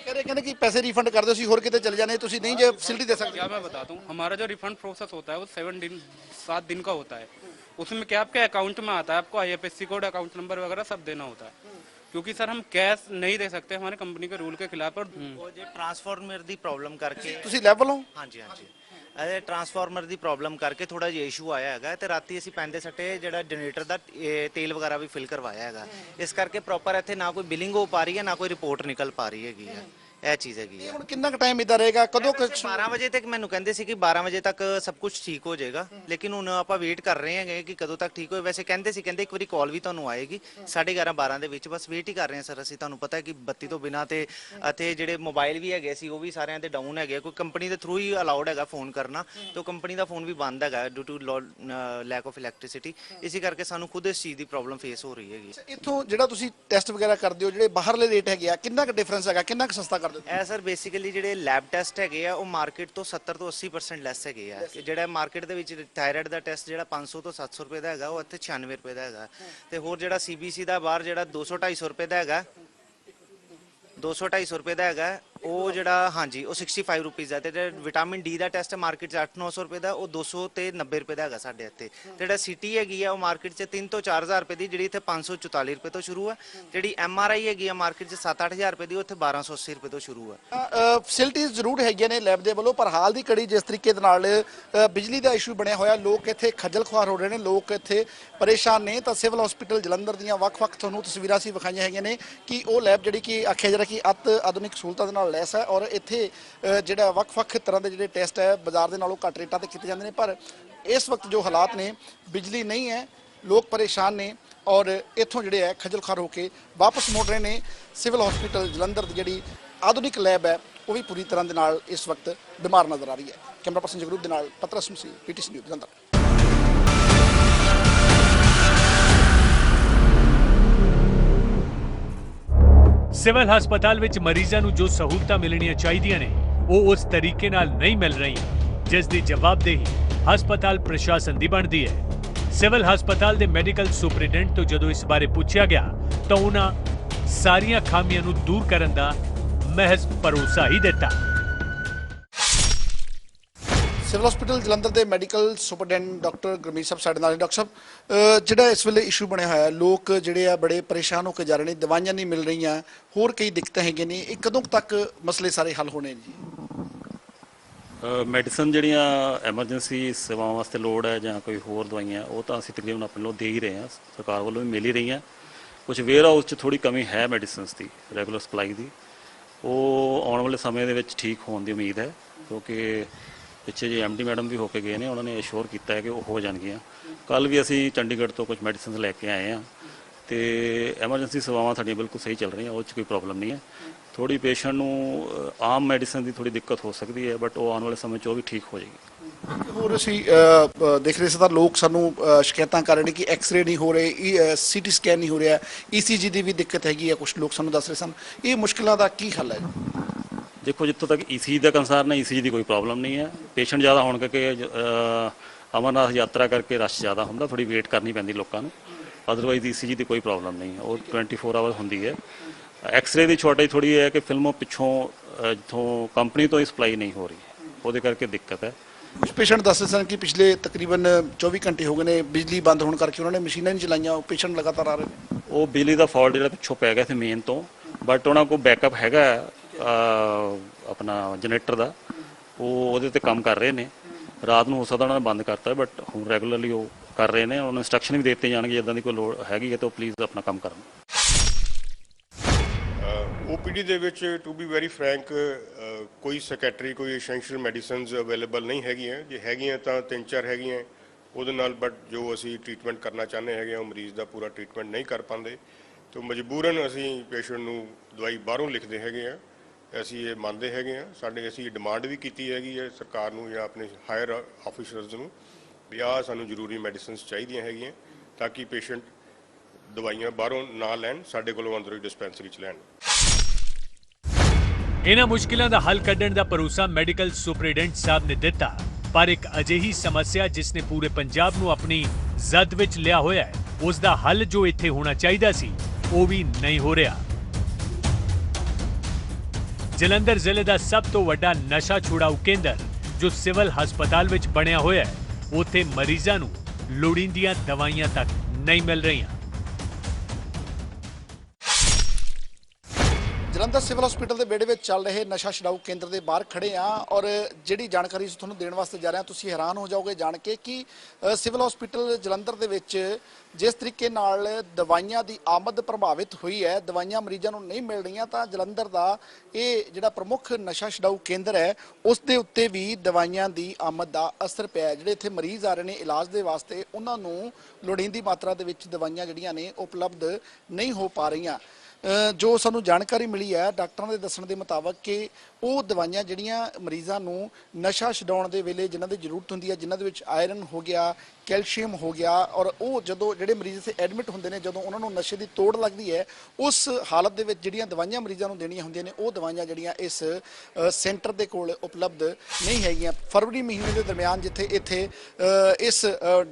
कहने कि पैसे रिफंड कर दो, सी होर किते चले जाने, तुसी नहीं जे फैसिलिटी दे सकते। क्या मैं बताता हूँ, हमारा जो रिफंड प्रोसेस होता है वो 7 दिन का होता है। उसमें क्या आपके अकाउंट में आता है, आपको IFSC कोड, अकाउंट नंबर वगैरह सब देना होता है, क्योंकि सर हम कैश नहीं दे सकते हमारे कंपनी के रूल के खिलाफ। और ट्रांसफार्मर दी प्रॉब्लम करके ਤੁਸੀਂ ਲੈਵਲ ਹੋ? ਹਾਂਜੀ ਇਹ ਟਰਾਂਸਫਾਰਮਰ ਦੀ ਪ੍ਰੋਬਲਮ ਕਰਕੇ ਥੋੜਾ ਜਿਹਾ ਇਸ਼ੂ ਆਇਆ ਹੈਗਾ ਤੇ ਰਾਤੀ ਅਸੀਂ ਪੈਂਦੇ ਸੱਟੇ ਜਿਹੜਾ ਜਨਰੇਟਰ ਦਾ ਤੇਲ ਵਗੈਰਾ ਵੀ ਫਿਲ ਕਰਵਾਇਆ ਹੈਗਾ। ਇਸ ਕਰਕੇ ਪ੍ਰੋਪਰ ਇੱਥੇ ਨਾ ਕੋਈ ਬਿਲਿੰਗ ਹੋ ਪਾ ਰਹੀ ਹੈ, ਨਾ ਕੋਈ ਰਿਪੋਰਟ ਨਿਕਲ ਪਾ ਰਹੀ ਹੈਗੀ ਹੈ। ਇਹ ਚੀਜ਼ ਹੈਗੀ ਹੈ। ਹੁਣ ਕਿੰਨਾ ਕੁ ਟਾਈਮ ਇਦਾਂ ਰਹੇਗਾ, ਕਦੋਂ 12 ਵਜੇ ਤੱਕ ਮੈਨੂੰ ਕਹਿੰਦੇ ਸੀ ਕਿ 12 ਵਜੇ ਤੱਕ ਸਭ ਕੁਝ ਠੀਕ ਹੋ ਜਾਏਗਾ, ਲੇਕਿਨ ਹੁਣ ਆਪਾਂ ਵੇਟ ਕਰ ਰਹੇ ਹੈਗੇ ਕਿ ਕਦੋਂ ਤੱਕ ਠੀਕ ਹੋਏ। ਵੈਸੇ ਕਹਿੰਦੇ ਸੀ, ਕਹਿੰਦੇ ਇੱਕ ਵਾਰੀ ਕਾਲ ਵੀ ਤੁਹਾਨੂੰ ਆਏਗੀ 11:30 12 ਦੇ ਵਿੱਚ, ਬਸ ਵੇਟ ਹੀ ਕਰ ਰਹੇ ਹਾਂ ਸਰ ਅਸੀਂ। ਤੁਹਾਨੂੰ ਪਤਾ ਹੈ ਕਿ ਬੱਤੀ ਤੋਂ ਬਿਨਾਂ ਤੇ ਅਤੇ ਜਿਹੜੇ ਮੋਬਾਈਲ ਵੀ ਹੈਗੇ ਸੀ ਉਹ ਵੀ ਸਾਰਿਆਂ ਦੇ ਡਾਊਨ ਹੈਗੇ, ਕੋਈ ਕੰਪਨੀ ਦੇ ਥਰੂ ਹੀ ਅਲਾਉਡ ਹੈਗਾ ਫੋਨ ਕਰਨਾ, ਤੇ ਕੰਪਨੀ ਦਾ ਫੋਨ ਵੀ ਬੰਦ ਹੈਗਾ due to lack of electricity. ਇਸੇ ਕਰਕੇ ਸਾਨੂੰ ਖੁਦ ਇਸ ਚੀਜ਼ ਦੀ ਪ੍ਰੋਬਲਮ ਫੇਸ ਹੋ ਰਹੀ ਹੈਗੀ। ਇੱਥੋਂ ਜਿਹੜਾ ਤੁਸੀਂ ਟੈਸਟ ਵਗੈਰਾ ਕਰਦੇ ਹੋ, ਜਿਹੜੇ ਬਾਹਰਲੇ ਰੇਟ ਹੈਗੇ ਆ, ਕਿੰਨਾ ਕੁ ਡਿਫਰੈਂਸ ਹੈਗਾ, ਕਿੰਨਾ ਕੁ ਸਸਤਾ ਕਰ ਦਿੰਦੇ? ਇਹ ਸਰ ਬੇਸਿਕਲੀ ਜਿਹੜੇ ਲੈਬ ਟੈਸਟ ਹੈਗੇ ਆ ਉਹ ਮਾਰਕੀਟ ਤੋਂ 70 ਤੋਂ 80% ਲੈਸ ਹੈਗੇ ਆ। ਜਿਹੜਾ ਮਾਰਕੀਟ ਦੇ ਵਿੱਚ ਥਾਇਰਾਇਡ ਦਾ ਟੈਸਟ ਜਿਹੜਾ 500 ਤੋਂ 700 ਰੁਪਏ ਦਾ ਹੈਗਾ, ਉਹ ਇੱਥੇ 96 ਰੁਪਏ ਦਾ ਹੈਗਾ। ਤੇ ਹੋਰ ਜਿਹੜਾ CBC ਦਾ ਬਾਹਰ ਜਿਹੜਾ 200-250 ਰੁਪਏ ਦਾ ਹੈਗਾ, 200-250 ਰੁਪਏ ਦਾ ਹੈਗਾ, ਉਹ ਜਿਹੜਾ ਹਾਂਜੀ ਉਹ 65 ਰੁਪੀਜ਼ ਹੈ। ਤੇ ਜਿਹੜਾ ਵਿਟਾਮਿਨ D ਦਾ ਟੈਸਟ ਮਾਰਕੀਟ 'ਚ 800-900 ਰੁਪਏ ਦਾ, ਉਹ 200 ਤੇ 90 ਰੁਪਏ ਦਾ ਹੈਗਾ ਸਾਡੇ ਇੱਥੇ। ਤੇ ਜਿਹੜਾ CT ਹੈਗੀ ਆ ਉਹ ਮਾਰਕੀਟ 'ਚ 3 ਤੋਂ 4000 ਰੁਪਏ ਦੀ, ਜਿਹੜੀ ਇੱਥੇ 544 ਰੁਪਏ ਤੋਂ ਸ਼ੁਰੂ ਹੈ। ਜਿਹੜੀ MRI ਹੈਗੀ ਆ ਮਾਰਕੀਟ 'ਚ 7-8000 ਰੁਪਏ ਦੀ, ਉਹ ਇੱਥੇ 1280 ਰੁਪਏ ਤੋਂ ਸ਼ੁਰੂ ਹੈ। ਫੈਸਿਲਿਟੀਜ਼ ਜ਼ਰੂਰ ਹੈਗੀਆਂ ਨੇ ਲੈਬ ਦੇ ਵੱਲੋਂ, ਪਰ ਹਾਲ ਦੀ ਘੜੀ ਜਿਸ ਤਰੀਕੇ ਦੇ ਨਾਲ ਬਿਜਲੀ ਦਾ ਇਸ਼ੂ ਬਣਿਆ ਹੋਇਆ, ਲੋਕ ਇੱਥੇ ਖੱਜਲ ਖੁਆਰ ਹੋ ਰਹੇ ਨੇ, ਲੋਕ ਇੱਥੇ ਪਰੇਸ਼ਾਨ ਨੇ। ਤਾਂ ਸਿਵਲ ਹਸਪੀਟਲ ਜਲੰਧਰ ਦੀਆਂ ਵੱਖ-ਵੱਖ ਤੁਹਾਨੂੰ ਤਸਵੀਰਾਂ ਸੀ ਵਿਖਾਈਆਂ ਹੈਗੀਆਂ ਨੇ ਕਿ ਉਹ ਲੈਬ ਜਿਹੜੀ ਕਿ ਆਖਿਆ ਜਾ ਰਿਹਾ ਕਿ ਅਤ ਆਧੁਨਿਕ ਸਹੂਲਤਾਂ ਦੇ ਨਾਲ ਲੈਸ ਹੈ, ਔਰ ਇੱਥੇ ਜਿਹੜਾ ਵੱਖ-ਵੱਖ ਤਰ੍ਹਾਂ ਦੇ ਜਿਹੜੇ ਟੈਸਟ ਹੈ ਬਾਜ਼ਾਰ ਦੇ ਨਾਲੋਂ ਘੱਟ ਰੇਟਾਂ ਤੇ ਕੀਤੇ ਜਾਂਦੇ ਨੇ। ਪਰ ਇਸ ਵਕਤ ਜੋ ਹਾਲਾਤ ਨੇ, ਬਿਜਲੀ ਨਹੀਂ ਹੈ, ਲੋਕ ਪਰੇਸ਼ਾਨ ਨੇ, ਔਰ ਇੱਥੋਂ ਜਿਹੜੇ ਹੈ ਖੱਜਲ ਖੁਆਰ ਹੋ ਕੇ ਵਾਪਸ ਮੁੜ ਰਹੇ ਨੇ। ਸਿਵਲ ਹਸਪੀਟਲ ਜਲੰਧਰ ਦੀ ਜਿਹੜੀ ਆਧੁਨਿਕ ਲੈਬ ਹੈ ਉਹ ਵੀ ਪੂਰੀ ਤਰ੍ਹਾਂ ਦੇ ਨਾਲ ਇਸ ਵਕਤ ਬਿਮਾਰ ਨਜ਼ਰ ਆ ਰਹੀ ਹੈ। ਕੈਮਰਾ ਪਰਸਨ ਜਗਰੂਪ ਦੇ ਨਾਲ ਪਤਰਸ ਮਸੀਹ, PTC ਨਿਊਜ਼ ਜਲੰਧਰ। ਸਿਵਲ ਹਸਪਤਾਲ ਵਿੱਚ ਮਰੀਜ਼ਾਂ ਨੂੰ ਜੋ ਸਹੂਲਤਾਂ ਮਿਲਣੀਆਂ ਚਾਹੀਦੀਆਂ ਨੇ ਉਹ ਉਸ ਤਰੀਕੇ ਨਾਲ ਨਹੀਂ ਮਿਲ ਰਹੀਆਂ, ਜਿਸ ਦੀ ਜਵਾਬਦੇਹੀ ਹਸਪਤਾਲ ਪ੍ਰਸ਼ਾਸਨ ਦੀ ਬਣਦੀ ਹੈ। ਸਿਵਲ ਹਸਪਤਾਲ ਦੇ ਮੈਡੀਕਲ ਸੁਪਰਡੈਂਟ ਤੋਂ ਜਦੋਂ ਇਸ ਬਾਰੇ ਪੁੱਛਿਆ ਗਿਆ ਤਾਂ ਉਹਨਾਂ ਸਾਰੀਆਂ ਖਾਮੀਆਂ ਨੂੰ ਦੂਰ ਕਰਨ ਦਾ ਮਹਿਜ਼ ਭਰੋਸਾ ਹੀ ਦਿੱਤਾ। ਸਿਵਲ ਹਸਪੀਟਲ ਜਲੰਧਰ ਦੇ ਮੈਡੀਕਲ ਸੁਪਰਡੈਂਟ ਡਾਕਟਰ ਗੁਰਮੀਤ ਸਾਹਿਬ ਸਾਡੇ ਨਾਲ। ਡਾਕਟਰ ਸਾਹਿਬ, ਜਿਹੜਾ ਇਸ ਵੇਲੇ ਇਸ਼ੂ ਬਣਿਆ ਹੋਇਆ, ਲੋਕ ਜਿਹੜੇ ਆ ਬੜੇ ਪਰੇਸ਼ਾਨ ਹੋ ਕੇ ਜਾ ਰਹੇ ਨੇ, ਦਵਾਈਆਂ ਨਹੀਂ ਮਿਲ ਰਹੀਆਂ, ਹੋਰ ਕਈ ਦਿੱਕਤਾਂ ਹੈਗੀਆਂ ਨੇ, ਇਹ ਕਦੋਂ ਤੱਕ ਮਸਲੇ ਸਾਰੇ ਹੱਲ ਹੋਣੇ ਜੀ? ਮੈਡੀਸਨ ਜਿਹੜੀਆਂ ਐਮਰਜੈਂਸੀ ਸੇਵਾਵਾਂ ਵਾਸਤੇ ਲੋੜ ਹੈ ਜਾਂ ਕੋਈ ਹੋਰ ਦਵਾਈਆਂ, ਉਹ ਤਾਂ ਅਸੀਂ ਤਕਰੀਬਨ ਆਪਣੇ ਵੱਲੋਂ ਦੇ ਹੀ ਰਹੇ ਹਾਂ, ਸਰਕਾਰ ਵੱਲੋਂ ਵੀ ਮਿਲ ਹੀ ਰਹੀਆਂ। ਕੁਝ ਵੇਅਰ ਹਾਊਸ 'ਚ ਥੋੜੀ ਕਮੀ ਹੈ ਮੈਡੀਸਨਸ ਦੀ, ਰੈਗੂਲਰ ਸਪਲਾਈ ਦੀ, ਉਹ ਆਉਣ ਵਾਲੇ ਸਮੇਂ ਦੇ ਵਿੱਚ ਠੀਕ ਹੋਣ ਦੀ ਉਮੀਦ ਹੈ, ਕਿਉਂਕਿ ਪਿੱਛੇ ਜੇ MD ਮੈਡਮ ਵੀ ਹੋ ਕੇ ਗਏ ਨੇ, ਉਹਨਾਂ ਨੇ ਅਸ਼ੋਰ ਕੀਤਾ ਹੈ ਕਿ ਉਹ ਹੋ ਜਾਣਗੀਆਂ। ਕੱਲ੍ਹ ਵੀ ਅਸੀਂ ਚੰਡੀਗੜ੍ਹ ਤੋਂ ਕੁਝ ਮੈਡੀਸਨਸ ਲੈ ਕੇ ਆਏ ਹਾਂ, ਤੇ ਐਮਰਜੈਂਸੀ ਸੇਵਾਵਾਂ ਸਾਡੀਆਂ ਬਿਲਕੁਲ ਸਹੀ ਚੱਲ ਰਹੀਆਂ, ਉਹ 'ਚ ਕੋਈ ਪ੍ਰੋਬਲਮ ਨਹੀਂ ਹੈ। ਥੋੜੀ ਪੇਸ਼ੈਂਟ ਨੂੰ ਆਮ ਮੈਡੀਸਨ ਦੀ ਥੋੜੀ ਦਿੱਕਤ ਹੋ ਸਕਦੀ ਹੈ, ਬਟ ਉਹ ਆਉਣ ਵਾਲੇ ਸਮੇਂ 'ਚ ਉਹ ਵੀ ਠੀਕ ਹੋ ਜਾਏਗੀ। ਹੋਰ ਅਸੀਂ ਦੇਖ ਰਹੇ ਸੀ ਤਾਂ ਲੋਕ ਸਾਨੂੰ ਸ਼ਿਕਾਇਤਾਂ ਕਰ ਰਹੇ ਨੇ ਕਿ ਐਕਸ-ਰੇ ਨਹੀਂ ਹੋ ਰਹੇ, CT ਸਕੈਨ ਨਹੀਂ ਹੋ ਰਿਹਾ, ECG ਦੀ ਵੀ ਦਿੱਕਤ ਹੈਗੀ ਹੈ, ਕੁਝ ਲੋਕ ਸਾਨੂੰ ਦੱਸ ਰਹੇ ਸਨ। ਇਹ ਮੁਸ਼ਕਿਲਾਂ ਦਾ ਕੀ ਹੱਲ ਹੈ? ਦੇਖੋ, ਜਿੱਥੋਂ ਤੱਕ ECG ਦਾ ਕੰਸਰਨ ਹੈ, ECG ਦੀ ਕੋਈ ਪ੍ਰੋਬਲਮ ਨਹੀਂ ਹੈ। ਪੇਸ਼ੈਂਟ ਜ਼ਿਆਦਾ ਹੋਣ ਕਰਕੇ ਅਮਰਨਾਥ ਯਾਤਰਾ ਕਰਕੇ ਰਸ਼ ਜ਼ਿਆਦਾ ਹੁੰਦਾ, ਥੋੜੀ ਵੇਟ ਕਰਨੀ ਪੈਂਦੀ ਲੋਕਾਂ ਨੂੰ। ਅਦਰਵਾਈਜ਼ ECG ਦੀ ਕੋਈ ਪ੍ਰੋਬਲਮ ਨਹੀਂ ਹੈ, ਉਹ 24 ਆਵਰ ਹੁੰਦੀ ਹੈ। ਐਕਸ-ਰੇ ਦੀ ਸ਼ਾਰਟੇਜ ਥੋੜੀ ਹੈ ਕਿ ਫਿਲਮੋਂ ਪਿੱਛੋਂ ਜਿੱਥੋਂ ਕੰਪਨੀ ਤੋਂ ਹੀ ਸਪਲਾਈ ਨਹੀਂ ਹੋ ਰਹੀ, ਉਹਦੇ ਕਰਕੇ ਦਿੱਕਤ ਹੈ। ਕੁਝ ਪੇਸ਼ੈਂਟ ਦੱਸਦੇ ਸਨ ਕਿ ਪਿਛਲੇ ਤਕਰੀਬਨ 24 ਘੰਟੇ ਹੋ ਗਏ ਨੇ ਬਿਜਲੀ ਬੰਦ ਹੋਣ ਕਰਕੇ ਉਹਨਾਂ ਨੇ ਮਸ਼ੀਨਾਂ ਨਹੀਂ ਚਲਾਈਆਂ, ਪੇਸ਼ੈਂਟ ਲਗਾਤਾਰ ਆ ਰਹੇ ਨੇ। ਉਹ ਬਿਜਲੀ ਦਾ ਫਾਲਟ ਜਿਹੜਾ ਪਿੱਛੋਂ ਪੈ ਗਿਆ ਸੀ ਮੇਨ ਤੋਂ, ਬਟ ਉਹਨਾਂ ਕੋਲ ਬੈਕਅਪ ਹੈਗਾ ਆਪਣਾ ਜਨਰੇਟਰ ਦਾ, ਉਹ ਉਹਦੇ ਤੇ ਕੰਮ ਕਰ ਰਹੇ ਨੇ। ਰਾਤ ਨੂੰ ਹੋ ਸਕਦਾ ਉਹਨਾਂ ਨੇ ਬੰਦ ਕਰਤਾ, ਬਟ ਹੁਣ ਰੈਗੂਲਰਲੀ ਉਹ ਕਰ ਰਹੇ ਨੇ। ਉਹਨਾਂ ਨੂੰ ਇੰਸਟਰਕਸ਼ਨ ਵੀ ਦੇ ਦਿੱਤੇ ਜਾਣਗੇ, ਜਿੱਦਾਂ ਦੀ ਕੋਈ ਲੋੜ ਹੈਗੀ ਹੈ ਤਾਂ ਉਹ ਪਲੀਜ਼ ਆਪਣਾ ਕੰਮ ਕਰਨ। OPD ਦੇ ਵਿੱਚ ਟੂ ਬੀ ਵੈਰੀ ਫਰੈਂਕ ਕੋਈ ਸੈਕਟਰੀ, ਕੋਈ ਐਸੈਂਸ਼ੀਅਲ ਮੈਡੀਸਿਨਸ ਅਵੇਲੇਬਲ ਨਹੀਂ ਹੈਗੀਆਂ। ਜੇ ਹੈਗੀਆਂ ਤਾਂ 3-4 ਹੈਗੀਆਂ ਉਹਦੇ ਨਾਲ, ਬਟ ਜੋ ਅਸੀਂ ਟ੍ਰੀਟਮੈਂਟ ਕਰਨਾ ਚਾਹੁੰਦੇ ਹੈਗੇ ਉਹ ਮਰੀਜ਼ ਦਾ ਪੂਰਾ ਟ੍ਰੀਟਮੈਂਟ ਨਹੀਂ ਕਰ ਪਾਉਂਦੇ। ਤਾਂ ਮਜਬੂਰਨ ਅਸੀਂ ਪੇਸ਼ੈਂਟ ਨੂੰ ਦਵਾਈ ਬਾਹਰੋਂ ਲਿਖਦੇ ਹੈਗੇ ਆ। ਅਸੀਂ ਇਹ ਮੰਨਦੇ ਹੈਗੇ ਆ, ਅਸੀਂ ਡਿਮਾਂਡ ਵੀ ਕੀਤੀ ਹੈਗੀ ਹੈ ਸਰਕਾਰ ਨੂੰ ਜਾਂ ਆਪਣੇ ਹਾਇਰ ਆਫੀਸਰਸ ਨੂੰ ਵੀ ਆਹ ਸਾਨੂੰ ਜ਼ਰੂਰੀ ਮੈਡੀਸਿਨਸ ਚਾਹੀਦੀਆਂ ਹੈਗੀਆਂ ਤਾਂ ਕਿ ਪੇਸ਼ੈਂਟ ਦਵਾਈਆਂ ਬਾਹਰੋਂ ਨਾ ਲੈਣ, ਸਾਡੇ ਕੋਲੋਂ ਅੰਦਰੋਂ ਹੀ ਡਿਸਪੈਂਸਰੀ 'ਚ ਲੈਣ। इन्हां मुश्किलां दा हल कढण दा भरोसा मैडिकल सुपरिटेंडेंट साहब ने दिता, पर एक अजिही समस्या जिसने पूरे पंजाब नूं अपनी जद विच लिया होया है, उस दा हल जो इत्थे होना चाहिदा सी वो भी नहीं हो रहा। जलंधर जिले का सब तो वड्डा नशा छुड़ाऊ केंद्र जो सिविल हस्पताल विच बनिया होया है, उत्थे मरीजां नूं लोड़ींदियां दवाइयां तक नहीं मिल रही। ਜਲੰਧਰ ਸਿਵਲ ਹਸਪੀਟਲ ਦੇ ਵਿਹੜੇ ਵਿੱਚ ਚੱਲ ਰਹੇ ਨਸ਼ਾ ਛਡਾਊ ਕੇਂਦਰ ਦੇ ਬਾਹਰ ਖੜੇ ਆ ਔਰ ਜਿਹੜੀ ਜਾਣਕਾਰੀ ਤੁਹਾਨੂੰ ਦੇਣ ਵਾਸਤੇ ਜਾ ਰਿਹਾ, ਤੁਸੀਂ ਹੈਰਾਨ ਹੋ ਜਾਓਗੇ ਜਾਣ ਕੇ ਕਿ ਸਿਵਲ ਹਸਪੀਟਲ ਜਲੰਧਰ ਦੇ ਵਿੱਚ ਜਿਸ ਤਰੀਕੇ ਨਾਲ ਦਵਾਈਆਂ ਦੀ ਆਮਦ ਪ੍ਰਭਾਵਿਤ ਹੋਈ ਹੈ, ਦਵਾਈਆਂ ਮਰੀਜ਼ਾਂ ਨੂੰ ਨਹੀਂ ਮਿਲ ਰਹੀਆਂ, ਤਾਂ ਜਲੰਧਰ ਦਾ ਇਹ ਜਿਹੜਾ ਪ੍ਰਮੁੱਖ ਨਸ਼ਾ ਛਡਾਊ ਕੇਂਦਰ ਹੈ ਉਸ ਦੇ ਉੱਤੇ ਵੀ ਦਵਾਈਆਂ ਦੀ ਆਮਦ ਦਾ ਅਸਰ ਪਿਆ। ਜਿਹੜੇ ਇੱਥੇ ਮਰੀਜ਼ ਆ ਰਹੇ ਨੇ ਇਲਾਜ ਦੇ ਵਾਸਤੇ, ਉਹਨਾਂ ਨੂੰ ਲੋੜੀਂਦੀ ਮਾਤਰਾ ਦੇ ਵਿੱਚ ਦਵਾਈਆਂ ਜਿਹੜੀਆਂ ਨੇ ਉਪਲਬਧ ਨਹੀਂ ਹੋ ਪਾ ਰਹੀਆਂ। ਜੋ ਸਾਨੂੰ ਜਾਣਕਾਰੀ ਮਿਲੀ ਹੈ ਡਾਕਟਰਾਂ ਦੇ ਦੱਸਣ ਦੇ ਮੁਤਾਬਕ ਕਿ ਉਹ ਦਵਾਈਆਂ ਜਿਹੜੀਆਂ ਮਰੀਜ਼ਾਂ ਨੂੰ ਨਸ਼ਾ ਛਡਾਉਣ ਦੇ ਵੇਲੇ ਜਿਨ੍ਹਾਂ ਦੀ ਜ਼ਰੂਰਤ ਹੁੰਦੀ ਹੈ, ਜਿਨ੍ਹਾਂ ਦੇ ਵਿੱਚ ਆਇਰਨ ਹੋ ਗਿਆ, ਕੈਲਸ਼ੀਅਮ ਹੋ ਗਿਆ, ਔਰ ਉਹ ਜਦੋਂ ਜਿਹੜੇ ਮਰੀਜ਼ ਇੱਥੇ ਐਡਮਿਟ ਹੁੰਦੇ ਨੇ, ਜਦੋਂ ਉਹਨਾਂ ਨੂੰ ਨਸ਼ੇ ਦੀ ਤੋੜ ਲੱਗਦੀ ਹੈ, ਉਸ ਹਾਲਤ ਦੇ ਵਿੱਚ ਜਿਹੜੀਆਂ ਦਵਾਈਆਂ ਮਰੀਜ਼ਾਂ ਨੂੰ ਦੇਣੀਆਂ ਹੁੰਦੀਆਂ ਨੇ, ਉਹ ਦਵਾਈਆਂ ਜਿਹੜੀਆਂ ਇਸ ਸੈਂਟਰ ਦੇ ਕੋਲ ਉਪਲਬਧ ਨਹੀਂ ਹੈਗੀਆਂ। ਫਰਵਰੀ ਮਹੀਨੇ ਦੇ ਦਰਮਿਆਨ ਜਿੱਥੇ ਇੱਥੇ ਇਸ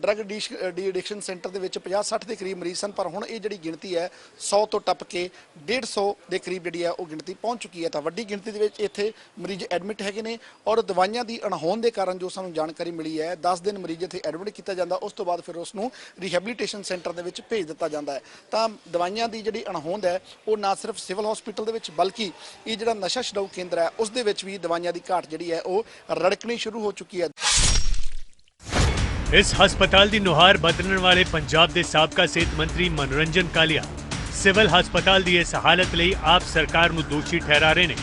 ਡਰੱਗ ਡੀ ਐਡਿਕਸ਼ਨ ਸੈਂਟਰ ਦੇ ਵਿੱਚ 50-60 ਦੇ ਕਰੀਬ ਮਰੀਜ਼ ਸਨ, ਪਰ ਹੁਣ ਇਹ ਜਿਹੜੀ ਗਿਣਤੀ ਹੈ 100 ਤੋਂ ਟੱਪ ਕੇ 150 ਦੇ ਕਰੀਬ ਜਿਹੜੀ ਹੈ ਉਹ ਗਿਣਤੀ ਪਹੁੰਚ ਚੁੱਕੀ ਹੈ। ਤਾਂ ਵੱਡੀ ਗਿਣਤੀ ਦੇ ਵਿੱਚ ਇੱਥੇ ਮਰੀਜ਼ ਐਡਮਿਟ ਹੈਗੇ ਨੇ ਔਰ ਦਵਾਈਆਂ ਦੀ ਅਣਹੋਂਦ ਦੇ ਕਾਰਨ ਜੋ ਸਾਨੂੰ ਜਾਣਕਾਰੀ ਮਿਲੀ ਹੈ 10 ਦਿਨ ਮਰੀਜ਼ ਇੱਥੇ ਐਡਮਿਟ ਕੀਤਾ ਜਾਂਦਾ, ਉਸ ਤੋਂ ਬਾਅਦ ਫਿਰ ਉਸ ਨੂੰ ਰੀਹੈਬਿਲਿਟੇਸ਼ਨ ਸੈਂਟਰ ਦੇ ਵਿੱਚ ਭੇਜ ਦਿੱਤਾ ਜਾਂਦਾ ਹੈ। ਤਾਂ ਦਵਾਈਆਂ ਦੀ ਜਿਹੜੀ ਅਣਹੋਂਦ ਹੈ ਉਹ ਨਾ ਸਿਰਫ ਸਿਵਲ ਹਸਪੀਟਲ ਦੇ ਵਿੱਚ ਬਲਕਿ ਇਹ ਜਿਹੜਾ ਨਸ਼ਾ ਛਡਾਊ ਕੇਂਦਰ ਹੈ ਉਸ ਦੇ ਵਿੱਚ ਵੀ ਦਵਾਈਆਂ ਦੀ ਘਾਟ ਜਿਹੜੀ ਹੈ ਉਹ ਰੜਕਣੀ ਸ਼ੁਰੂ ਹੋ ਚੁੱਕੀ ਹੈ। इस हस्पताल की नुहार बदलने वाले पंजाब के साबका सेहत मंत्री मनोरंजन कालिया सिविल हस्पताल की इस हालत लई आप सरकार नूं दोषी ठहरा रहे ने।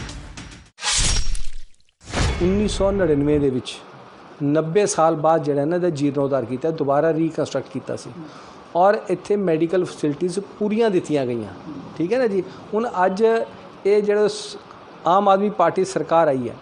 1999 ਦੇ ਵਿੱਚ 90 ਸਾਲ ਬਾਅਦ ਜਿਹੜਾ ਇਹਨਾਂ ਦਾ ਜੀਰਣੋਧਾਰ ਕੀਤਾ, ਦੁਬਾਰਾ ਰੀਕਨਸਟਰਕਟ ਕੀਤਾ ਸੀ ਔਰ ਇੱਥੇ ਮੈਡੀਕਲ ਫੈਸਿਲਿਟੀਜ਼ ਪੂਰੀਆਂ ਦਿੱਤੀਆਂ ਗਈਆਂ। ਠੀਕ ਹੈ ਨਾ ਜੀ। ਹੁਣ ਅੱਜ ਇਹ ਜਿਹੜਾ ਆਮ ਆਦਮੀ ਪਾਰਟੀ ਸਰਕਾਰ ਆਈ ਹੈ,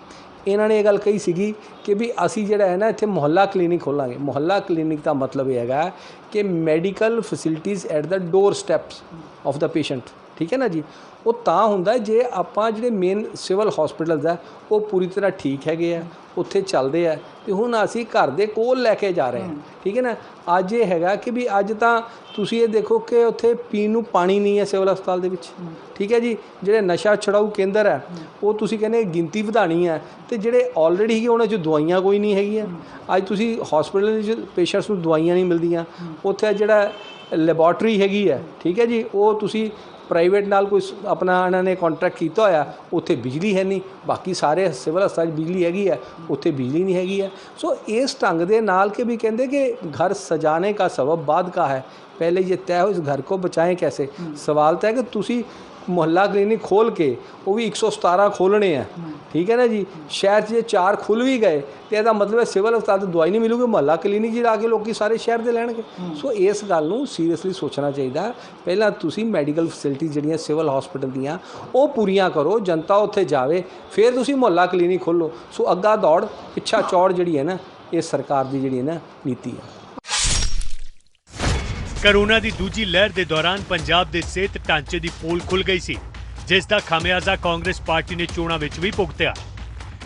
ਇਹਨਾਂ ਨੇ ਇਹ ਗੱਲ ਕਹੀ ਸੀਗੀ ਕਿ ਵੀ ਅਸੀਂ ਜਿਹੜਾ ਹੈ ਨਾ ਇੱਥੇ ਮੁਹੱਲਾ ਕਲੀਨਿਕ ਖੋਲਾਂਗੇ। ਮੁਹੱਲਾ ਕਲੀਨਿਕ ਦਾ ਮਤਲਬ ਇਹ ਹੈਗਾ ਕਿ medical facilities at the door steps of the patient. ਠੀਕ ਹੈ ਨਾ ਜੀ। ਉਹ ਤਾਂ ਹੁੰਦਾ ਜੇ ਆਪਾਂ ਜਿਹੜੇ ਮੇਨ ਸਿਵਲ ਹਸਪੀਟਲਸ ਆ ਉਹ ਪੂਰੀ ਤਰ੍ਹਾਂ ਠੀਕ ਹੈਗੇ ਆ, ਉੱਥੇ ਚੱਲਦੇ ਆ, ਤੇ ਹੁਣ ਅਸੀਂ ਘਰ ਦੇ ਕੋਲ ਲੈ ਕੇ ਜਾ ਰਹੇ ਹਾਂ। ਠੀਕ ਹੈ ਨਾ। ਅੱਜ ਇਹ ਹੈਗਾ ਕਿ ਵੀ ਅੱਜ ਤਾਂ ਤੁਸੀਂ ਇਹ ਦੇਖੋ ਕਿ ਉੱਥੇ ਪੀਣ ਨੂੰ ਪਾਣੀ ਨਹੀਂ ਹੈ ਸਿਵਲ ਹਸਪਤਾਲ ਦੇ ਵਿੱਚ। ਠੀਕ ਹੈ ਜੀ। ਜਿਹੜੇ ਨਸ਼ਾ ਛੁਡਾਊ ਕੇਂਦਰ ਹੈ ਉਹ ਤੁਸੀਂ ਕਹਿੰਦੇ ਗਿਣਤੀ ਵਧਾਣੀ ਹੈ, ਤੇ ਜਿਹੜੇ ਆਲਰੇਡੀ ਹੈਗੇ ਉਹਨਾਂ 'ਚ ਦਵਾਈਆਂ ਕੋਈ ਨਹੀਂ ਹੈਗੀਆਂ। ਅੱਜ ਤੁਸੀਂ ਹਸਪੀਟਲ 'ਚ ਪੇਸ਼ੈਂਟਸ ਨੂੰ ਦਵਾਈਆਂ ਨਹੀਂ ਮਿਲਦੀਆਂ। ਉੱਥੇ ਜਿਹੜਾ ਲੈਬੋਰਟਰੀ ਹੈਗੀ ਹੈ, ਠੀਕ ਹੈ ਜੀ, ਉਹ ਤੁਸੀਂ ਪ੍ਰਾਈਵੇਟ ਨਾਲ ਕੋਈ ਆਪਣਾ ਇਹਨਾਂ ਨੇ ਕੰਟਰੈਕਟ ਕੀਤਾ ਹੋਇਆ, ਉੱਥੇ ਬਿਜਲੀ ਹੈ ਨਹੀਂ। ਬਾਕੀ ਸਾਰੇ ਸਿਵਲ ਹਸਪਤਾਲ 'ਚ ਬਿਜਲੀ ਹੈਗੀ ਹੈ, ਉੱਥੇ ਬਿਜਲੀ ਨਹੀਂ ਹੈਗੀ ਹੈ। ਸੋ ਇਸ ਢੰਗ ਦੇ ਨਾਲ ਕਿ ਵੀ ਕਹਿੰਦੇ ਕਿ घर सजाने का सबब बाद का है, पहले ये तय हो इस घर को बचाएं कैसे। सवाल तो है कि तुसी ਮੁਹੱਲਾ ਕਲੀਨਿਕ ਖੋਲ ਕੇ ਉਹ ਵੀ 117 ਖੋਲਣੇ ਆ। ਠੀਕ ਹੈ ਨਾ ਜੀ। ਸ਼ਹਿਰ 'ਚ ਜੇ 4 ਖੁੱਲ ਵੀ ਗਏ ਤੇ ਇਹਦਾ ਮਤਲਬ ਹੈ ਸਿਵਲ ਹਸਪਤਾਲ ਤੋਂ ਦਵਾਈ ਨਹੀਂ ਮਿਲੂਗੀ, ਮੁਹੱਲਾ ਕਲੀਨਿਕ 'ਚ ਜਾ ਕੇ ਲੋਕੀ ਸਾਰੇ ਸ਼ਹਿਰ ਦੇ ਲੈਣਗੇ। ਸੋ ਇਸ ਗੱਲ ਨੂੰ ਸੀਰੀਅਸਲੀ ਸੋਚਣਾ ਚਾਹੀਦਾ। ਪਹਿਲਾਂ ਤੁਸੀਂ ਮੈਡੀਕਲ ਫੈਸਿਲਿਟੀ ਜਿਹੜੀਆਂ ਸਿਵਲ ਹਸਪੀਟਲ ਦੀਆਂ ਉਹ ਪੂਰੀਆਂ ਕਰੋ, ਜਨਤਾ ਉੱਥੇ ਜਾਵੇ, ਫਿਰ ਤੁਸੀਂ ਮੁਹੱਲਾ ਕਲੀਨਿਕ ਖੋਲ੍ਹੋ। ਸੋ ਅੱਗਾ ਦੌੜ ਪਿੱਛਾ ਚੌੜ ਜਿਹੜੀ ਹੈ ਨਾ, ਇਹ ਸਰਕਾਰ ਦੀ ਜਿਹੜੀ ਹੈ ਨਾ ਨੀਤੀ ਹੈ। कोरोना की दूजी लहर के दौरान पंजाब के सेहत ढांचे की पोल खुल गई सी, जिसका खामियाजा कांग्रेस पार्टी ने चोणां विच भी भुगतिया।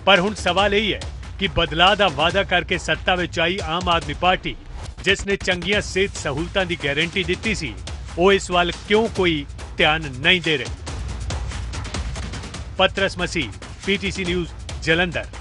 पर हुण सवाल यही है कि बदलाव का वादा करके सत्ता विच आई आम आदमी पार्टी, जिसने चंगियां सेहत सहूलतां की गारंटी दी सी, वो इस वाल क्यों कोई ध्यान नहीं दे रहे। पतरस मसीह, PTC न्यूज़, जलंधर।